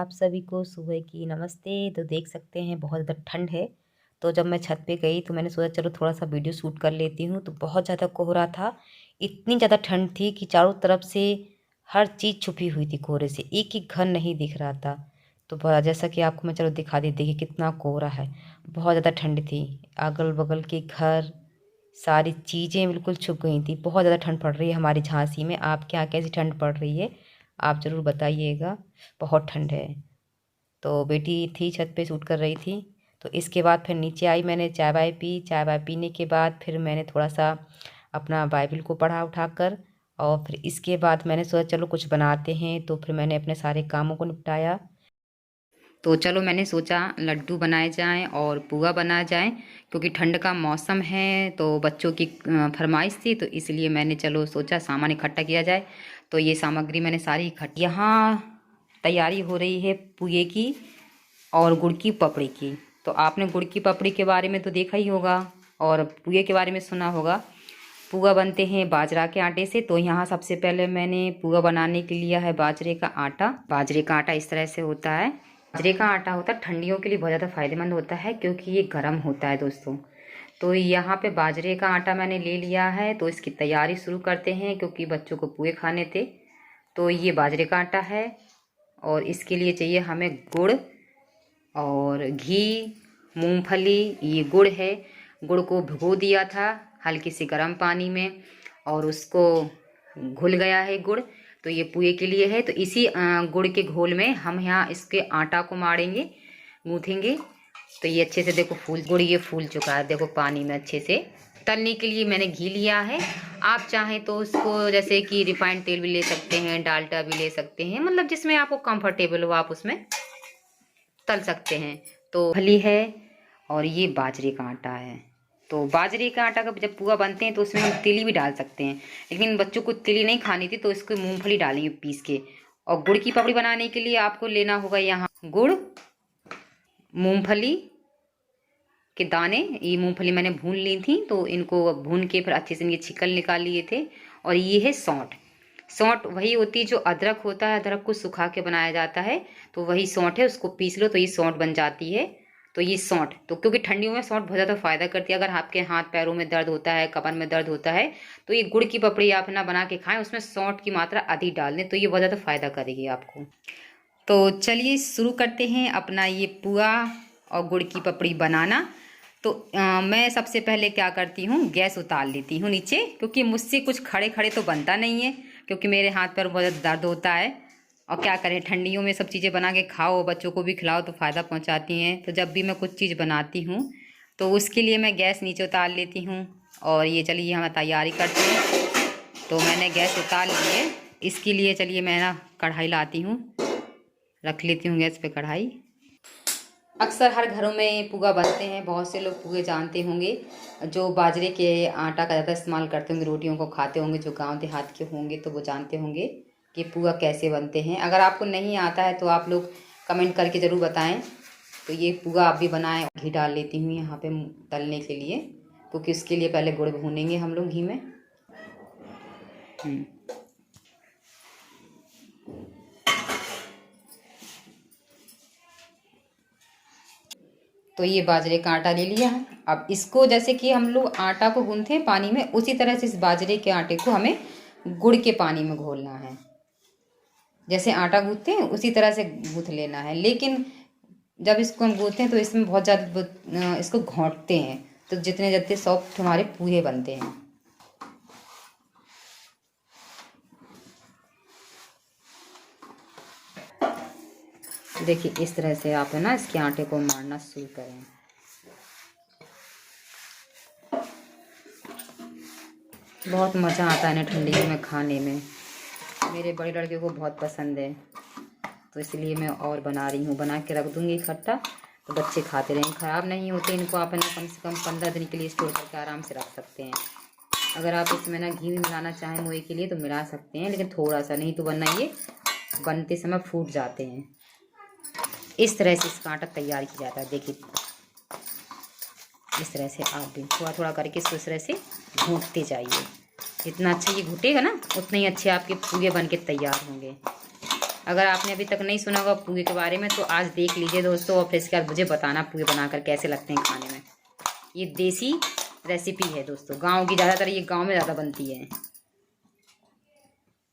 आप सभी को सुबह की नमस्ते। तो देख सकते हैं बहुत ज़्यादा ठंड है। तो जब मैं छत पे गई तो मैंने सोचा चलो थोड़ा सा वीडियो शूट कर लेती हूँ। तो बहुत ज़्यादा कोहरा था, इतनी ज़्यादा ठंड थी कि चारों तरफ से हर चीज़ छुपी हुई थी कोहरे से, एक एक घर नहीं दिख रहा था। तो जैसा कि आपको मैं चलो दिखा दी, देखिए कितना कोहरा है, बहुत ज़्यादा ठंड थी। अगल बगल के घर सारी चीज़ें बिल्कुल छुप गई थी। बहुत ज़्यादा ठंड पड़ रही है हमारी झांसी में। आपके यहाँ कैसी ठंड पड़ रही है आप ज़रूर बताइएगा। बहुत ठंड है। तो बेटी थी छत पे शूट कर रही थी। तो इसके बाद फिर नीचे आई, मैंने चाय वाय पी। चाय वाय पीने के बाद फिर मैंने थोड़ा सा अपना बाइबल को पढ़ा उठाकर, और फिर इसके बाद मैंने सोचा चलो कुछ बनाते हैं। तो फिर मैंने अपने सारे कामों को निपटाया। तो चलो मैंने सोचा लड्डू बनाए जाएं और पुआ बनाया जाए, क्योंकि ठंड का मौसम है तो बच्चों की फरमाइश थी। तो इसलिए मैंने चलो सोचा सामान इकट्ठा किया जाए। तो ये सामग्री मैंने सारी इकट्ठी, यहाँ तैयारी हो रही है पुए की और गुड़ की पपड़ी की। तो आपने गुड़ की पपड़ी के बारे में तो देखा ही होगा और पुए के बारे में सुना होगा। पुआ बनते हैं बाजरा के आटे से। तो यहाँ सबसे पहले मैंने पुआ बनाने के लिया है बाजरे का आटा। बाजरे का आटा इस तरह से होता है। बाजरे का आटा होता है ठंडियों के लिए बहुत ज़्यादा फायदेमंद होता है, क्योंकि ये गर्म होता है दोस्तों। तो यहाँ पे बाजरे का आटा मैंने ले लिया है। तो इसकी तैयारी शुरू करते हैं, क्योंकि बच्चों को पुए खाने थे। तो ये बाजरे का आटा है और इसके लिए चाहिए हमें गुड़ और घी, मूंगफली। ये गुड़ है, गुड़ को भिगो दिया था हल्के से गर्म पानी में और उसको घुल गया है गुड़। तो ये पुए के लिए है। तो इसी गुड़ के घोल में हम यहाँ इसके आटा को मारेंगे, गूँथेंगे। तो ये अच्छे से देखो फूल, गुड़ ये फूल चुका है देखो पानी में अच्छे से। तलने के लिए मैंने घी लिया है। आप चाहें तो उसको जैसे कि रिफाइंड तेल भी ले सकते हैं, डालडा भी ले सकते हैं, मतलब जिसमें आपको कंफर्टेबल हो आप उसमें तल सकते हैं। तो फली है और ये बाजरे का आटा है। तो बाजरे का आटा का जब पुआ बनते हैं तो उसमें हम तिली भी डाल सकते हैं, लेकिन बच्चों को तिली नहीं खानी थी तो इसको मूंगफली डालेंगे पीस के। और गुड़ की पपड़ी बनाने के लिए आपको लेना होगा यहाँ गुड़, मूंगफली के दाने। ये मूंगफली मैंने भून ली थी, तो इनको भून के फिर अच्छे से इनके छिकल निकाल लिए थे। और ये है सौंठ। सौंठ वही होती है जो अदरक होता है, अदरक को सुखा के बनाया जाता है। तो वही सौंठ है, उसको पीस लो तो ये सौंठ बन जाती है। तो ये सौंठ, तो क्योंकि ठंडियों में सौंठ बहुत ज़्यादा फायदा करती है। अगर आपके हाथ पैरों में दर्द होता है, कमर में दर्द होता है, तो ये गुड़ की पपड़ी आप ना बना के खाएं, उसमें सौंठ की मात्रा अधिक डाल दें, तो ये बहुत ज़्यादा फायदा करेगी आपको। तो चलिए शुरू करते हैं अपना ये पुआ और गुड़ की पपड़ी बनाना। तो मैं सबसे पहले क्या करती हूँ, गैस उतार लेती हूँ नीचे, क्योंकि मुझसे कुछ खड़े खड़े तो बनता नहीं है, क्योंकि मेरे हाथ पर बहुत ज़्यादा दर्द होता है। और क्या करें, ठंडियों में सब चीज़ें बना के खाओ, बच्चों को भी खिलाओ तो फ़ायदा पहुँचाती हैं। तो जब भी मैं कुछ चीज़ बनाती हूँ तो उसके लिए मैं गैस नीचे उतार लेती हूँ। और ये चलिए हम तैयारी करते हैं। तो मैंने गैस उतार ली है। इसके लिए चलिए मैं ना कढ़ाई लाती हूँ, रख लेती हूँ गैस पे कढ़ाई। अक्सर हर घरों में पुआ बनते हैं, बहुत से लोग पुए जानते होंगे। जो बाजरे के आटा का ज़्यादा इस्तेमाल करते होंगे, रोटियों को खाते होंगे, जो गांव देहात के होंगे तो वो जानते होंगे कि पुआ कैसे बनते हैं। अगर आपको नहीं आता है तो आप लोग कमेंट करके ज़रूर बताएं। तो ये पुआ आप भी बनाएं। घी डाल लेती हूँ यहाँ पे तलने के लिए, क्योंकि उसके लिए पहले गुड़ भूनेंगे हम लोग घी में। तो ये बाजरे का आटा ले लिया है। अब इसको जैसे कि हम लोग आटा को गूंथते हैं पानी में, उसी तरह से इस बाजरे के आटे को हमें गुड़ के पानी में घोलना है। जैसे आटा गूंथते हैं उसी तरह से गूंथ लेना है। लेकिन जब इसको हम गूंथते हैं तो इसमें बहुत ज़्यादा इसको घोंटते हैं, तो जितने जितने सॉफ्ट हमारे पूहे बनते हैं। देखिए इस तरह से आप है ना इसके आटे को मारना शुरू करें। बहुत मज़ा आता है ना ठंडियों में खाने में। मेरे बड़े लड़के को बहुत पसंद है, तो इसलिए मैं और बना रही हूँ। बना के रख दूँगी इकट्ठा, तो बच्चे खाते रहेंगे। ख़राब नहीं होते, इनको आप है ना कम से कम 15 दिन के लिए स्टोर करके आराम से रख सकते हैं। अगर आप इसमें ना घी भी मिलाना चाहें मोए के लिए तो मिला सकते हैं, लेकिन थोड़ा सा, नहीं तो वरना ये बनते समय फूट जाते हैं। इस तरह से इसका आटा तैयार किया जाता है। देखिए इस तरह से आप भी थोड़ा थोड़ा करके इसको इस तरह से घूंटते जाइए। जितना अच्छा ये घुटेगा ना उतने ही अच्छे आपके पूरे बन के तैयार होंगे। अगर आपने अभी तक नहीं सुना होगा पुए के बारे में तो आज देख लीजिए दोस्तों, और फिर इसके बाद मुझे बताना पुए बनाकर कैसे लगते हैं खाने में। ये देसी रेसिपी है दोस्तों, गांव की, ज़्यादातर ये गांव में ज़्यादा बनती है,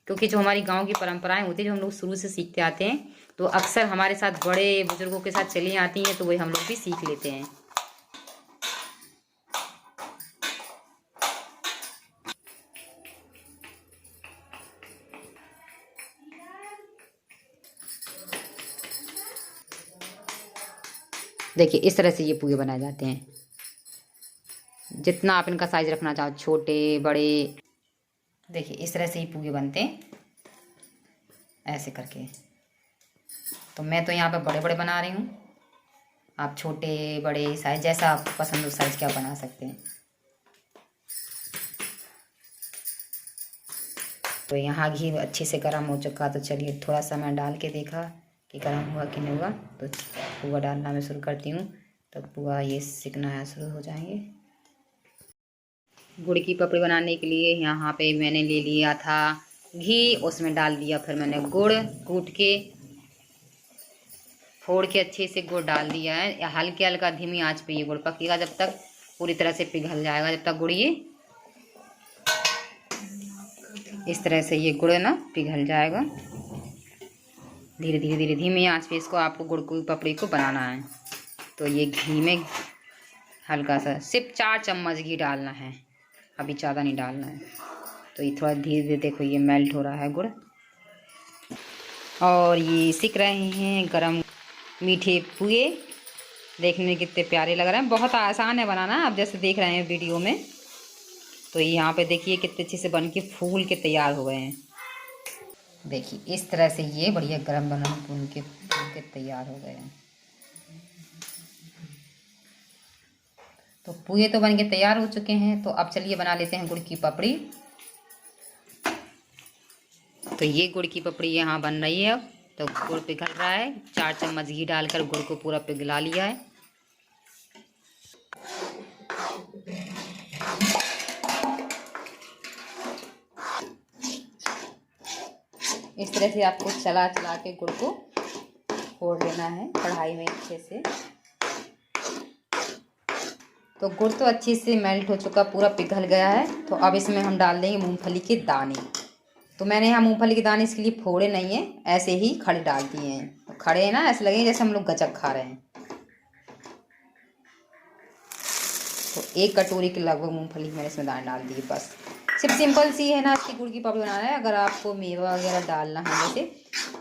क्योंकि जो हमारी गांव की परंपराएं होती है जो हम लोग शुरू से सीखते आते हैं, तो अक्सर हमारे साथ बड़े बुजुर्गों के साथ चली आती हैं, तो वही हम लोग भी सीख लेते हैं। देखिए इस तरह से ये पुए बनाए जाते हैं। जितना आप इनका साइज रखना चाहो, छोटे बड़े, देखिए इस तरह से ही पुए बनते हैं ऐसे करके। तो मैं तो यहाँ पे बड़े बड़े बना रही हूँ, आप छोटे बड़े साइज जैसा आपको पसंद हो साइज क्या बना सकते हैं। तो यहाँ घी अच्छे से गर्म हो चुका, तो चलिए थोड़ा सा मैं डाल के देखा कि गर्म हुआ कि नहीं हुआ, तो पुआ डालना मैं शुरू करती हूँ। तो पुआ ये सिकना है शुरू हो जाएंगे। गुड़ की पपड़ी बनाने के लिए यहाँ पे मैंने ले लिया था घी, उसमें डाल दिया फिर मैंने गुड़ कूट के, फोड़ के अच्छे से गुड़ डाल दिया है। हल्के हल्का धीमी आंच पे ये गुड़ पकेगा जब तक पूरी तरह से पिघल जाएगा, जब तक गुड़ ये इस तरह से ये गुड़ ना पिघल जाएगा। धीरे धीरे धीरे धीमी आंच पे इसको आपको गुड़ की पपड़ी को बनाना है। तो ये घी में हल्का सा सिर्फ 4 चम्मच घी डालना है, अभी ज़्यादा नहीं डालना है। तो ये थोड़ा धीरे धीरे देखो ये मेल्ट हो रहा है गुड़, और ये सिक रहे हैं गरम मीठे पुए। देखने में कितने प्यारे लग रहे हैं, बहुत आसान है बनाना, आप जैसे देख रहे हैं वीडियो में। तो यहाँ पे देखिए कितने अच्छे से बन के फूल के तैयार हो गए हैं। देखिए इस तरह से ये बढ़िया गरम बना फूल के तैयार हो गए हैं। तो पुए तो बन के तैयार हो चुके हैं, तो अब चलिए बना लेते हैं गुड़ की पपड़ी। तो ये गुड़ की पपड़ी यहाँ बन रही है। तो गुड़ पिघल रहा है, 4 चम्मच घी डालकर गुड़ को पूरा पिघला लिया है। इस तरह से आपको चला चला के गुड़ को फोड़ लेना है कढ़ाई में अच्छे से। तो गुड़ तो अच्छे से मेल्ट हो चुका, पूरा पिघल गया है। तो अब इसमें हम डाल देंगे मूंगफली के दाने। तो मैंने यहाँ मूंगफली के दाने इसके लिए फोड़े नहीं है, ऐसे ही खड़े डाल दिए हैं। तो खड़े हैं ना, ऐसे लगेंगे जैसे हम लोग गचक खा रहे हैं। तो 1 कटोरी के लगभग मूंगफली मैंने इसमें दाने डाल दिए। बस सिर्फ सिंपल सी है ना इसकी गुड़ की पपड़ी बनाना है। अगर आपको मेवा वगैरह डालना है जैसे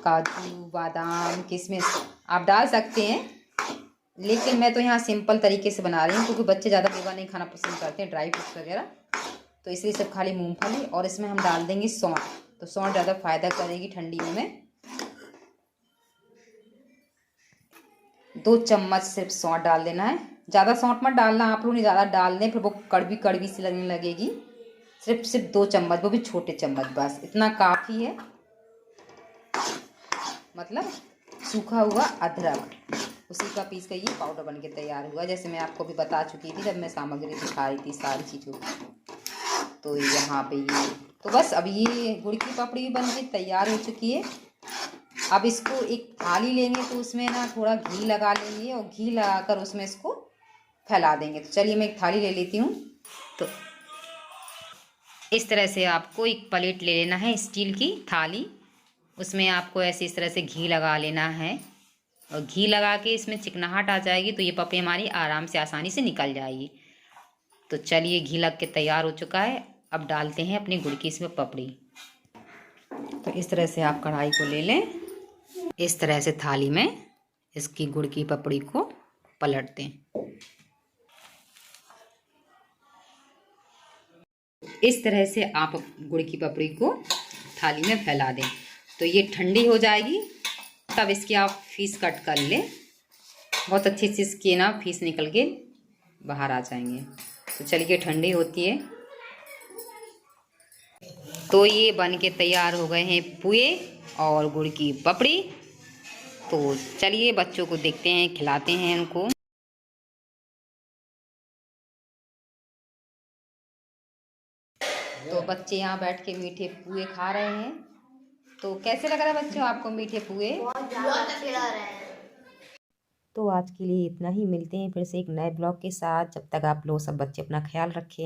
काजू बादाम किशमिश आप डाल सकते हैं, लेकिन मैं तो यहाँ सिंपल तरीके से बना रही हूँ, क्योंकि बच्चे ज़्यादा मेवा नहीं खाना पसंद करते हैं, ड्राई फ्रूट्स वगैरह। तो इसलिए सब खाली मूंगफली, और इसमें हम डाल देंगे सौंठ। तो सौंठ ज़्यादा फायदा करेगी ठंडियों में। 2 चम्मच सिर्फ सौंठ डाल देना है, ज़्यादा सौंठ मत डालना आप लोग, नहीं ज़्यादा डाल दें फिर वो कड़वी कड़वी सी लगने लगेगी। सिर्फ 2 चम्मच, वो भी छोटे चम्मच, बस इतना काफ़ी है। मतलब सूखा हुआ अदरक, उसी का पीस का ये पाउडर बन के तैयार हुआ, जैसे मैं आपको भी बता चुकी थी जब मैं सामग्री दिखा रही थी सारी चीज़ों। तो यहाँ पे ये तो बस अब ये गुड़ की पपड़ी भी बन के तैयार हो चुकी है। अब इसको एक थाली लेंगे, तो उसमें ना थोड़ा घी लगा लेंगे, और घी लगाकर उसमें इसको फैला देंगे। तो चलिए मैं एक थाली ले लेती हूँ। तो इस तरह से आपको एक प्लेट ले लेना है, स्टील की थाली। उसमें आपको ऐसे इस तरह से घी लगा लेना है, और घी लगा के इसमें चिकनाहट आ जाएगी, तो ये पपड़ी हमारी आराम से आसानी से निकल जाएगी। तो चलिए घी लग के तैयार हो चुका है। अब डालते हैं अपनी गुड़ की इसमें पपड़ी। तो इस तरह से आप कढ़ाई को ले लें, इस तरह से थाली में इसकी गुड़ की पपड़ी को पलट दें। इस तरह से आप गुड़ की पपड़ी को थाली में फैला दें। तो ये ठंडी हो जाएगी, तब इसके आप पीस कट कर लें। बहुत अच्छे से इसके ना पीस निकल के बाहर आ जाएंगे। तो चलिए ठंडी होती है। तो ये बन के तैयार हो गए हैं पुए और गुड़ की पपड़ी। तो चलिए बच्चों को देखते हैं, खिलाते हैं उनको। तो बच्चे यहाँ बैठ के मीठे पुए खा रहे हैं। तो कैसे लग रहा है बच्चों आपको मीठे पुए? बहुत अच्छे लग रहे हैं। तो आज के लिए इतना ही, मिलते हैं फिर से एक नए ब्लॉग के साथ। जब तक आप लोग सब बच्चे अपना ख्याल रखें।